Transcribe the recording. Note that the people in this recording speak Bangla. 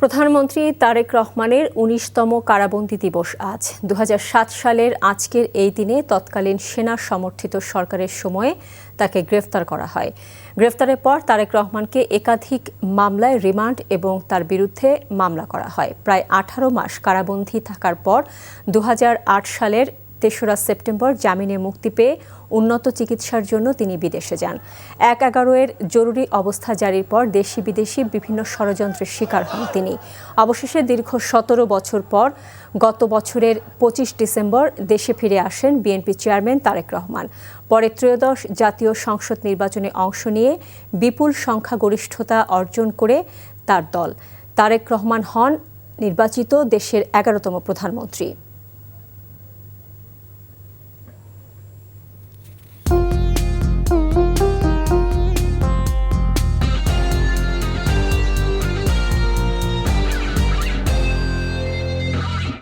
প্রধানমন্ত্রী তারেক রহমানের ১৯তম কারাবন্দী দিবস আজ। ২০০৭ সালের আজকের এই দিনে তৎকালীন সেনা সমর্থিত সরকারের সময়ে তাকে গ্রেফতার করা হয়। গ্রেফতারের পর তারেক রহমানকে একাধিক মামলায় রিমান্ড এবং তার বিরুদ্ধে মামলা করা হয়। প্রায় ১৮ মাস কারাবন্দী থাকার পর ২০০৮ সালের ৩রা সেপ্টেম্বর জামিনে মুক্তি পেয়ে উন্নত চিকিৎসার জন্য তিনি বিদেশে যান। ১/১১-এর জরুরি অবস্থা জারির পর দেশি বিদেশি বিভিন্ন ষড়যন্ত্রের শিকার হন তিনি। অবশেষে দীর্ঘ ১৭ বছর পর গত বছরের ২৫ ডিসেম্বর দেশে ফিরে আসেন বিএনপি চেয়ারম্যান তারেক রহমান। পরে ত্রয়োদশ জাতীয় সংসদ নির্বাচনে অংশ নিয়ে বিপুল সংখ্যাগরিষ্ঠতা অর্জন করে তার দল। তারেক রহমান হন নির্বাচিত দেশের ১১তম প্রধানমন্ত্রী।